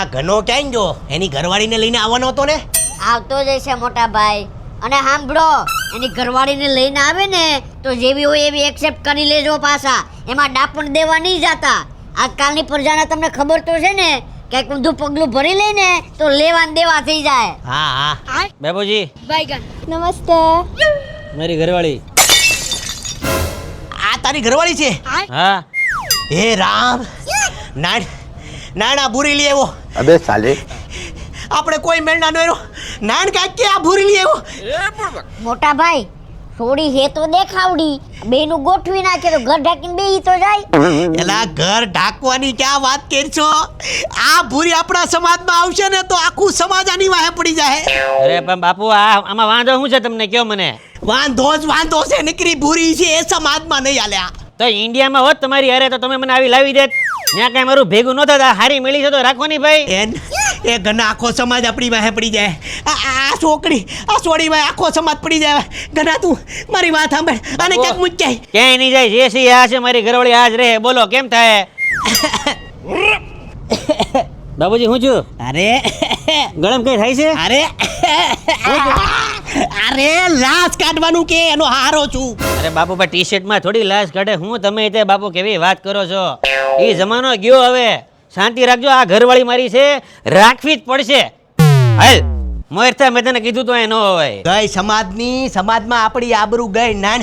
આ ઘનો ક્યાં ગયો? એની ઘરવાળીને લઈને આવવાનો હતો ને? આવતો જ છે મોટા ભાઈ. અને સાંભળો, એની ઘરવાળીને લઈને આવે ને તો જેવી હોય એવી એક્સેપ્ટ કરી લેજો પાછા. એમાં ડાપણ દેવા નહીં જાતા. આજકાલની પ્રજાને તમને ખબર તો છે ને કે ઊંધું પગલું ભરી લઈને તો લેવા ને દેવા થઈ જાય. હા હા. બાપુજી નમસ્તે. મારી ઘરવાળી. આ તારી ઘરવાળી છે? હા. હે રામ, નાના ભૂરી લે એવો. अबे साले આપણે કોઈ મેળના નો એનો નાન કાક કે આ ભૂરી લે એવો. મોટા ભાઈ, થોડી હે તો દેખાવડી. બેનું ગોઠવી નાખે તો ઘર ઢાંકીને બેહી તો જાય. એલા ઘર ઢાંકવાની ક્યાં વાત કરશો? આ ભૂરી આપણા સમાજમાં આવશે ને તો આખું સમાજ આની વાહે પડી જાય. અરે પણ બાપુ આમાં વાંધો શું છે તમને કયો મને? વાંધો છે નીકળી ભૂરી છે એ સમાજમાં નહીં આલ્યા. તો ઇન્ડિયામાં હોત તમારી હારે તો તમે મને આવી લાવી દેત. ત્યાં કઈ મારું ભેગું ન થતા. હારી મળી છે તો રાખવાની ભાઈ. એ ઘણા આખો સમાજ આપણી વાહે પડી જાય. આ છોડી વાહે આખો સમાજ પડી જાય. ઘણા તું મારી વાત સાંભળ, આને ક્યાંક મૂકી જાય. ક્યાંય નહીં જાય. જે છે આ છે મારી ઘરવાળી આજ રહે. બોલો કેમ થાય? બાબુજી હું છું? અરે ગળમ કઈ થાય છે? અરે લાશ કાઢવાનું કે એનો હારો છું. અરે બાપુ ભાઈ ટી શર્ટ માં થોડી લાશ કાઢે. હું તમે તે બાપુ કેવી વાત કરો છો? એ જમાનો ગયો હવે. શાંતિ રાખજો. આ ઘરવાળી મારી છે, રાખવી જ પડશે. હાલ મોરતા મેં તને કીધું તો એ ન હોય. ગઈ સમાજમાં આપણી આબરૂ ગઈ નાન.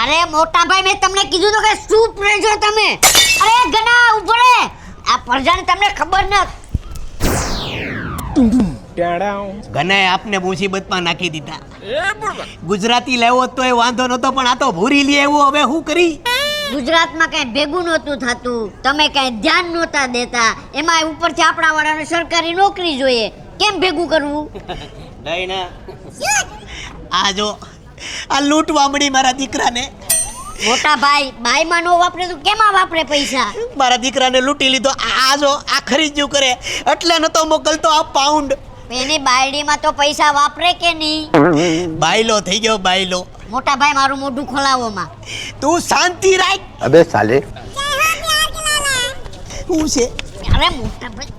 અરે મોટા ભાઈ, મેં તમને કીધું તો કે ચૂપ રહેજો તમે. અરે ગના ઉભો રે. આ પ્રજાને તમને ખબર ન. ગનાએ આપને મુસીબતમાં નાખી દીધા. ગુજરાતી લેવો તો એ વાંધો નતો, પણ આ તો ભૂરી લે એવું. હવે શું કરી? ગુજરાતમાં કઈ ભેગું નહોતું થતું. તમે કઈ ધ્યાન નહોતા દેતા. એમાં ઉપરથી આપણા વાળાને સરકારી નોકરી જોઈએ. કેમ ભેગું કરવું? નહીં ના. આ જો આ લૂંટવા મળી મારા દીકરાને. મોટા ભાઈ, બાઈમાં નો વાપરે તો કેમાં વાપરે પૈસા? મારા દીકરાને લૂંટી લીધો. આ જો આ ખરીદ્યું કરે એટલે નતો મોકલતો આ પાઉન્ડ. એની બાયડીમાં તો પૈસા વાપરે કે નહીં? બાયલો થઈ ગયો બાયલો. મોટા ભાઈ, મારું મોઢું ખોલાવોમાં. તું શાંતિ રાખ. अबे साले હું છે? અરે મોટા ભાઈ,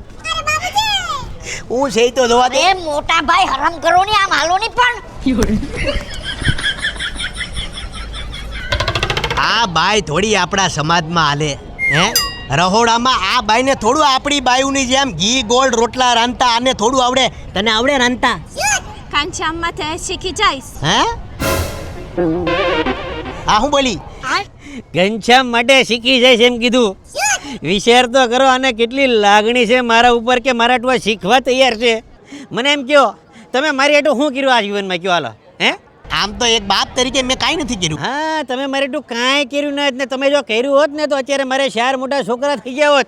હું છે ઈ તો જોવા દે. અરે મોટા ભાઈ, હરામ કરો ને. આમ હાલો ની પણ. આ બાઈ થોડી આપણા સમાજમાં હાલે હે? રહોડામાં આ બાઈને થોડું આપણી બાયુની જેમ ઘી ગોળ રોટલા રાંધતા આને થોડું આવડે? તને આવડે રાંધતા? કાંચામાં તે શીખી જઈશ. હે? આ હું બોલી? ઘનશ્યામ માટે શીખી જાય છે એમ કીધું. વિચાર તો કરો. અને કેટલી લાગણી છે મારા ઉપર કે મારા ટુઆ શીખવા તૈયાર છે. મને એમ કહો, તમે મારી હાટુ શું કર્યું આ જીવનમાં? કયો હાલો. હે? આમ તો એક બાપ તરીકે મેં કાંઈ નથી કર્યું. હા, તમે મારી ટુ કાંઈ કર્યું ન. ને તમે જો કર્યું હોત ને તો અત્યારે મારે 4 મોટા છોકરા થઈ ગયા હોત.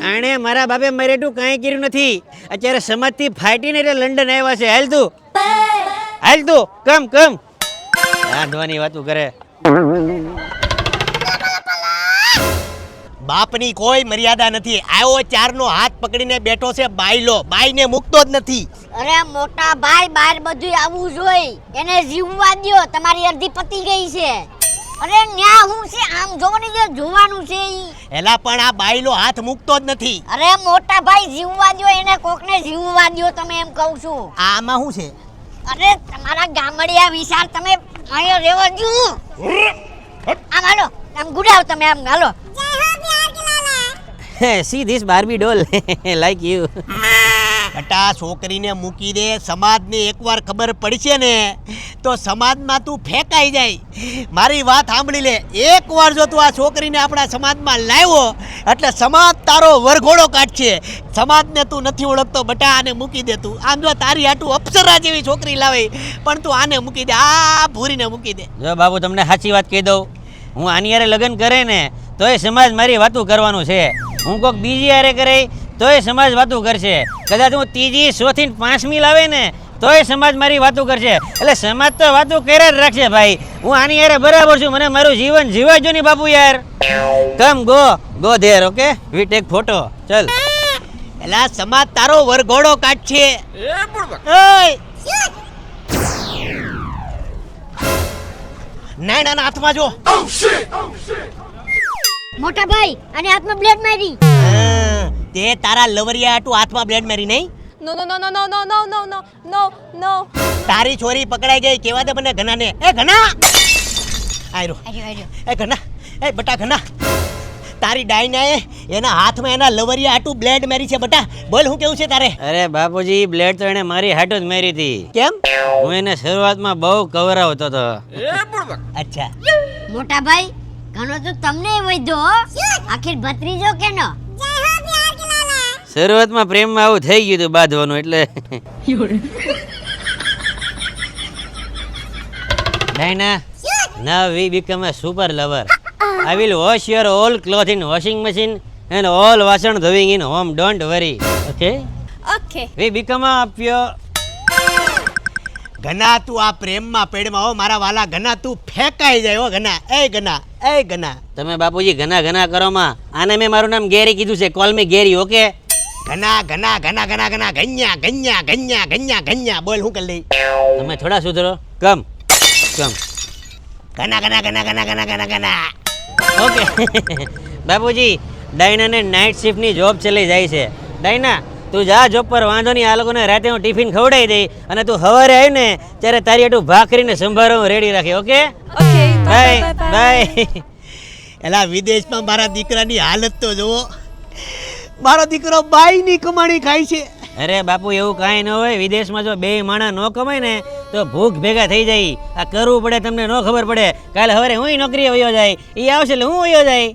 આણે મારા બાપે મારે ટુ કાંઈ કર્યું નથી. અત્યારે સમાજથી ફાટીને એટલે લંડન આવ્યા છે. હાલ તું કમ રાંધવાની વાતું કરે. બાપની કોઈ મર્યાદા નથી. આવ્યો ચારનો હાથ પકડીને બેઠો છે બાયલો. બાઈને મૂકતો જ નથી. અરે મોટા ભાઈ, બહાર બધું આવવું જોઈએ. એને જીવવા દ્યો. તમારી અડધી પતી ગઈ છે. અરે ન્યા હું છે? આમ જોવાની જે જોવાનું છે ઈ. એલા પણ આ બાયલો હાથ મૂકતો જ નથી. અરે મોટા ભાઈ, જીવવા દ્યો એને. કોકને જીવવા દ્યો. તમે એમ કહું છું. આમાં શું છે? અરે તમારા ગામડિયા વિચાર તમે અહીંયા રહેવા દો. આમ હાલો, આમ ગુડાવ તમે. આમ હાલો. See this Barbie doll like you. બટા છોકરીને મૂકી દે. સમાજને એકવાર ખબર પડશે ને તો સમાજમાં તું ફેંકાઈ જાય. મારી વાત સાંભળી લે. એકવાર જો તું આ છોકરીને આપણા સમાજમાં લાવ્યો એટલે સમાજ તારો વરઘોડો કાઢશે. સમાજને તું નથી ઓળખતો બટા, આને મૂકી દે તું. આમ જો તારી હાટું અપ્સરા જેવી છોકરી લાવે પણ તું આને મૂકી દે. આ ભૂરીને મૂકી દે. જો બાબુ તમને સાચી વાત કહી દઉં. હું આની હારે લગ્ન કરે ને તો એ સમાજ મારી વાતું કરવાનું છે. હું કોઈક બીજી હારે કરે તો એ સમાજ વાતું કરશે. કદાચ હું ત્રીજી ચોથી 5મી લાવે ને તો એ સમાજ મારી વાતું કરશે. એટલે સમાજ તો વાતું કર્યા જ રાખશે ભાઈ. હું આની હારે બરાબર છું. મને મારું જીવન જીવા જો ને બાપુ યાર. Come go there. Okay, we take photo. ચલ. એલા સમાજ તારો વરઘોડો કાઢશે. નાના હાથમાં જો. મોટા ભાઈ, અને હાથમાં બ્લેડ મારી. તે તારા લવરિયા હાટુ હાથમાં બ્લેડ મારી નહીં? No, no, no, no, no, no, no, no, no, no, no. તારી છોરી પકડાઈ ગઈ કેવા દે મને ઘનાને. એ ઘના આયરો. એ ઘના, એ બટા ઘના, તારી ડાયનાએ એના હાથમાં એના લવરિયા હાટુ બ્લેડ મારી છે બટા. બોલ હું કેવું છે તારે? અરે બાપુજી બ્લેડ તો એને મારી હાટુ જ મારી હતી. કેમ? હું એને શરૂઆતમાં બહુ કવરાવતો હતો. અચ્છા, મોટા ભાઈ ઘણો તો તમને વધ્યો હો. આખિર ભત્રીજો કેનો? શરૂઆતમાં પ્રેમમાં આવું થઈ ગયું હતું બાંધવાનું એટલે. Diana, now we become a super lover. I will wash your all clothes in washing machine and all વાસણ ધોઈંગ in home. Don't worry. Okay? Okay. We become a pure. ઘના તું આ પ્રેમમાં પેડમાં હો મારા વાલા ઘના, તું ફેંકાઈ જાય હો ઘના. એ ઘના, એ ઘના, તમે બાપુજી ઘના ઘના કરો માં. આને મેં મારું નામ ગેરી કીધું છે. Call me Gary. ઓકે? ઘના ઘના ઘના ઘના ઘના ગન્યા ગન્યા ગન્યા ગન્યા ગન્યા. બોલ હું કરી લઈ? તમે થોડા સુધરો. કમ કમ. ઘના ઘના ઘના ઘના ઘના ઘના ઘના. ઓકે. બાપુજી ડાયનાને નાઇટ શિફ્ટની જોબ ચલી જાય છે. ડાયના તું જા જોબ પર, વાંધો નહીં. આ લોકોને રાતે હું ટિફિન ખવડાવી દઈ અને તું સવારે આવી ને ત્યારે તારી આટું ભાખરીને સંભારો હું રેડી રાખી. Okay? Okay. Bye, bye bye, bye, bye. Bye. એલા વિદેશમાં મારા દીકરાની હાલત તો જુઓ. મારો દીકરો બાઈની કમાણી ખાય છે. અરે બાપુ એવું કાંઈ ન હોય. વિદેશમાં જો બે માણસ ન કમાય ને તો ભૂખ ભેગા થઈ જાય. આ કરવું પડે, તમને ન ખબર પડે. કાલે સવારે હું નોકરીએ વયો જાય, એ આવશે એટલે હું વયો જાય.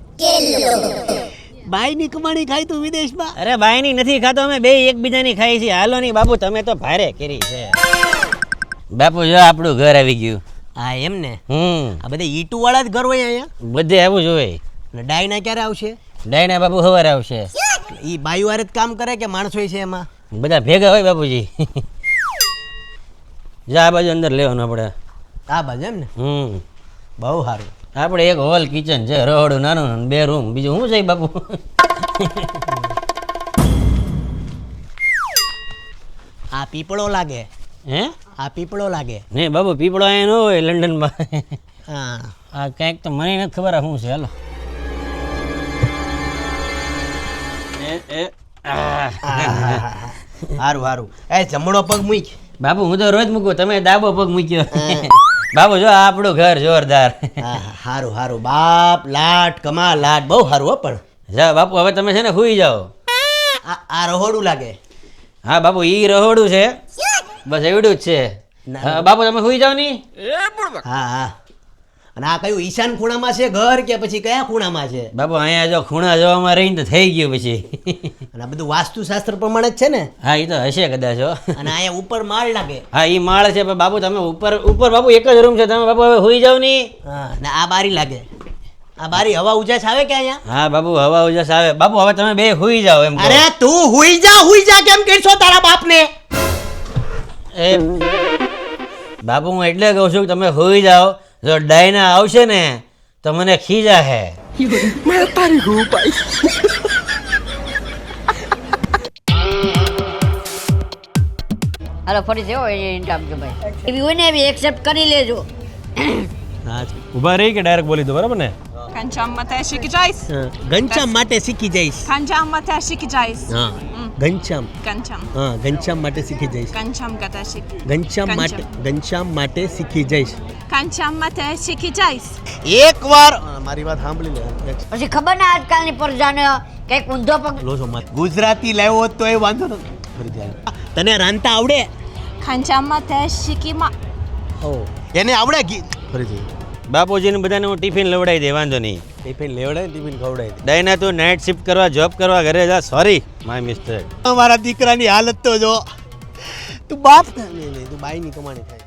બાઈની કમાણી ખાય તું વિદેશમાં? અરે બાયની નથી ખાતો, અમે બે એકબીજાની ખાઈ છીએ. હાલો નહીં બાપુ, તમે તો ભારે કરી છે. બાપુ જો આપણું ઘર આવી ગયું. હા એમ ને. આ બધા ઈટુ વાળા જ ઘર હોય અહીંયા. બધે આવું જ હોય. એટલે ડાયના ક્યારે આવશે? ડાયના બાપુ સવારે આવશે. ઈ બાઈઓ હારે જ કામ કરે કે માણસો છે એમાં? બધા ભેગા હોય બાપુજી. જા આ બાજુ અંદર લેવાનું આપણે. આ બાજુ એમ ને. બહુ સારું. આપણે એક હોલ કિચન છે, રહોડું નાનું ને 2 રૂમ. બીજું શું છે બાપુ? આ પીપળો લાગે. હે? આ પીપળો લાગે. નહીં બાપુ, પીપળો અહીંયા ન હોય લંડનમાં. હા. આ કંઈક તો મને નથી ખબર આ શું છે. હાલો. સારું સારું. એ જમણો પગ મૂક. બાપુ હું તો રોજ મૂકું, તમે ડાબો પગ મૂક્યો. બાપુ જો આ આપણું ઘર જોરદાર. સારું સારું. બાપ લાટ કમા લાટ બહુ સારું હો. પણ જા બાપુ હવે તમે છે ને સુઈ જાઓ. આ રહોડું લાગે. હા બાપુ ઈ રહોડું છે, બસ એવડું જ છે. હા, બાપુ તમે સુઈ જાઓ ની. હા હા. અને આ કયું ઈશાન ખૂણામાં છે ઘર કે પછી કયા ખૂણામાં છે? બાપુ અહીંયા જો ખૂણા જોવામાં રહીને તો થઈ ગયું પછી. અને આ બધું વાસ્તુશાસ્ત્ર પ્રમાણે જ છે ને? હા એ તો હશે કદાચ હો. અને અહીંયા ઉપર માળ લાગે. હા એ માળ છે, પણ બાપુ તમે ઉપર બાપુ એક જ રૂમ છે. તમે બાપુ હવે સુઈ જાઓ ની. હા. ને આ બારી લાગે. આ બારી હવા ઉજાસ આવે કે અહીંયા? હા બાપુ હવા ઉજાસ આવે. બાપુ હવે તમે બે સુઈ જાઓ એમ કહો. અરે તું હુઈ જા કેમ કહેશો તારા બાપને? એ બાપુ હું એટલે કહું છું કે તમે સુઈ જાઓ. જો ડાયના આવશે ને તો મને ખીજા હે. હાલો ફરી જેવો ઇન્ટરમ કે ભાઈ એવી હોય ને એવી એક્સેપ્ટ કરી લેજો. ઊભા રહી કે ડાયરેક્ટ બોલી દો, બરાબર ને? Kancamma teşekkür ederiz. ઘનશ્યામ માટે શીખી જઈશ. Kancamma teşekkür ederiz. હા ઘનશ્યામ. Kancam. હા ઘનશ્યામ માટે શીખી જઈશ. Kancam teşekkür. ઘનશ્યામ માટે શીખી જઈશ. Kancamma teşekkür ederiz. એકવાર મારી વાત સાંભળી લે. પછી ખબર ના આજકાલની પ્રજાને કઈક ઊંધો પગ. લોસો મત. ગુજરાતી લાવ્યો હોત તો એ વાંધો નથી. ફરીથી હાલ. તને રાંધતા આવડે? Kancamma teşekkür. એને આવડે ફરીથી. બાપુજીને બધાને હું ટિફિન લવડાવી દે, વાંધો નહીં. ટિફિન લેવડાય ટિફિન ખવડાય. ડાયના તું નાઇટ શિફ્ટ કરવા જોબ કરવા ઘરે જા. Sorry my mistake. મારા દીકરાની હાલત તો જો. તું બાપ તું બાઈની કમાણી થાય.